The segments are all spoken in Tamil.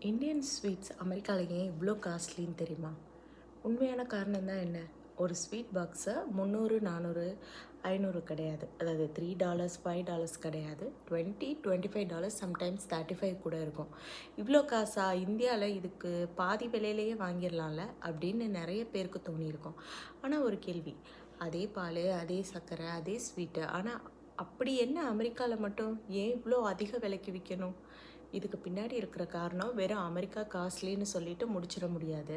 இந்தியன் ஸ்வீட்ஸ் அமெரிக்காவில் ஏன் இவ்வளோ காஸ்ட்லின்னு தெரியுமா? உண்மையான காரணம் தான் என்ன? ஒரு ஸ்வீட் பாக்ஸை 300, 400, 500 கிடையாது. அதாவது $3, $5 கிடையாது. $20, $25, சம்டைம்ஸ் 35 கூட இருக்கும். இவ்வளோ காசா? இந்தியாவில் இதுக்கு பாதி விலையிலேயே வாங்கிடலாம்ல அப்படின்னு நிறைய பேருக்கு தோணியிருக்கும். ஆனால் ஒரு கேள்வி, அதே பால், அதே சர்க்கரை, அதே ஸ்வீட்டு, ஆனால் அப்படி என்ன அமெரிக்காவில் மட்டும் ஏன் இவ்வளோ அதிக விலைக்கு விற்கணும்? இதுக்கு பின்னாடி இருக்கிற காரணம் வெறும் அமெரிக்கா காஸ்ட்லின்னு சொல்லிட்டு முடிச்சிட முடியாது.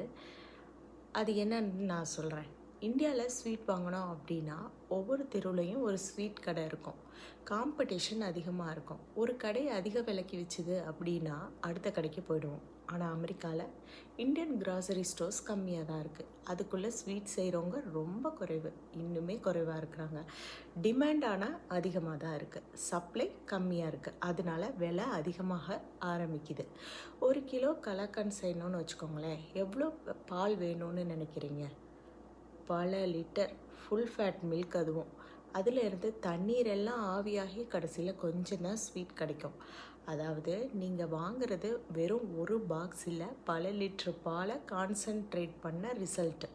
அது என்னன்னு நான் சொல்கிறேன். இந்தியாவில் ஸ்வீட் வாங்கினோம் அப்படின்னா ஒவ்வொரு தெருவுலையும் ஒரு ஸ்வீட் கடை இருக்கும். காம்படிஷன் அதிகமாக இருக்கும். ஒரு கடை அதிக விலைக்கு விற்றுது அப்படின்னா அடுத்த கடைக்கு போயிடுவோம். ஆனால் அமெரிக்காவில் இந்தியன் கிராசரி ஸ்டோர்ஸ் கம்மியாக தான் இருக்குது. அதுக்குள்ளே ஸ்வீட் செய்கிறவங்க ரொம்ப குறைவு, இன்னுமே குறைவாக இருக்கிறாங்க. டிமாண்ட் ஆனால் அதிகமாக தான் இருக்குது, சப்ளை கம்மியாக இருக்குது. அதனால விலை அதிகமாக ஆரம்பிக்குது. ஒரு கிலோ கலாக்கண்ட் செய்யணும்னு வச்சுக்கோங்களேன், எவ்வளோ பால் வேணும்னு நினைக்கிறீங்க? பல லிட்டர் ஃபுல் ஃபேட் மில்க். அதுவும் அதிலிருந்து தண்ணீரெல்லாம் ஆவியாகி கடைசியில் கொஞ்சம் தான் ஸ்வீட் கிடைக்கும். அதாவது நீங்கள் வாங்குறது வெறும் ஒரு பாக்ஸ் இல்லை, பல லிட்டர் பாலை கான்சன்ட்ரேட் பண்ண ரிசல்ட்டு.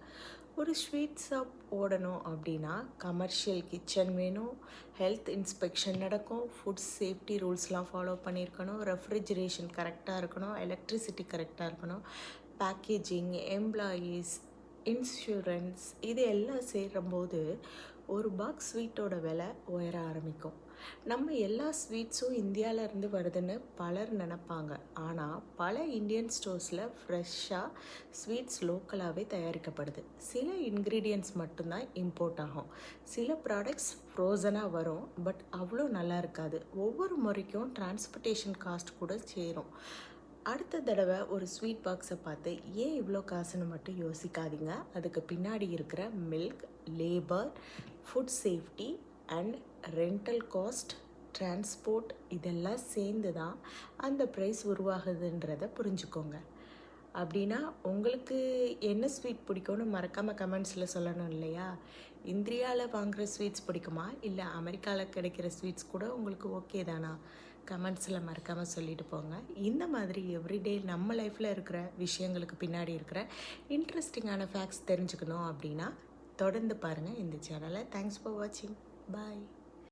ஒரு ஸ்வீட் ஷாப் ஓடணும் அப்படின்னா கமர்ஷியல் கிச்சன் வேணும், ஹெல்த் இன்ஸ்பெக்ஷன் நடக்கும், ஃபுட் சேஃப்டி ரூல்ஸ்லாம் ஃபாலோ பண்ணியிருக்கணும், ரெஃப்ரிஜரேஷன் கரெக்டாக இருக்கணும், எலக்ட்ரிசிட்டி கரெக்டாக இருக்கணும், பேக்கேஜிங், எம்ப்ளாயீஸ், இன்சூரன்ஸ், இது எல்லாம் சேரும்போது ஒரு பாக்ஸ் ஸ்வீட்டோட விலை உயர ஆரம்பிக்கும். நம்ம எல்லா ஸ்வீட்ஸும் இந்தியாவிலேருந்து வருதுன்னு பலர் நினப்பாங்க. ஆனால் பல இந்தியன் ஸ்டோர்ஸில் ஃப்ரெஷ்ஷாக ஸ்வீட்ஸ் லோக்கலாகவே தயாரிக்கப்படுது. சில இன்க்ரீடியன்ட்ஸ் மட்டும்தான் இம்போர்ட் ஆகும். சில ப்ராடக்ட்ஸ் ஃப்ரோசனாக வரும், பட் அவ்வளோ நல்லா இருக்காது. ஒவ்வொரு முறைக்கும் டிரான்ஸ்போர்ட்டேஷன் காஸ்ட் கூட சேரும். அடுத்த தடவை ஒரு ஸ்வீட் பாக்ஸை பார்த்து ஏன் இவ்வளோ காசுன்னு மட்டும் யோசிக்காதீங்க. அதுக்கு பின்னாடி இருக்கிற milk, labour, food safety and rental cost, transport, இதெல்லாம் சேர்ந்து தான் அந்த ப்ரைஸ் உருவாகுதுன்றதை புரிஞ்சுக்கோங்க. அப்படின்னா உங்களுக்கு என்ன ஸ்வீட் பிடிக்கும்னு மறக்காமல் கமெண்ட்ஸில் சொல்லணும் இல்லையா? இந்தியாவில் வாங்குகிற ஸ்வீட்ஸ் பிடிக்குமா, இல்லை அமெரிக்காவில் கிடைக்கிற ஸ்வீட்ஸ் கூட உங்களுக்கு ஓகே தானா? கமெண்ட்ஸில் மறக்காமல் சொல்லிட்டு போங்க. இந்த மாதிரி எவ்ரிடே நம்ம லைஃப்பில் இருக்கிற விஷயங்களுக்கு பின்னாடி இருக்கிற இன்ட்ரெஸ்டிங்கான ஃபேக்ட்ஸ் தெரிஞ்சுக்கணும் அப்படின்னா தொடர்ந்து பாருங்கள் இந்த சேனலை. தேங்க்ஸ் ஃபார் வாட்சிங். பாய்.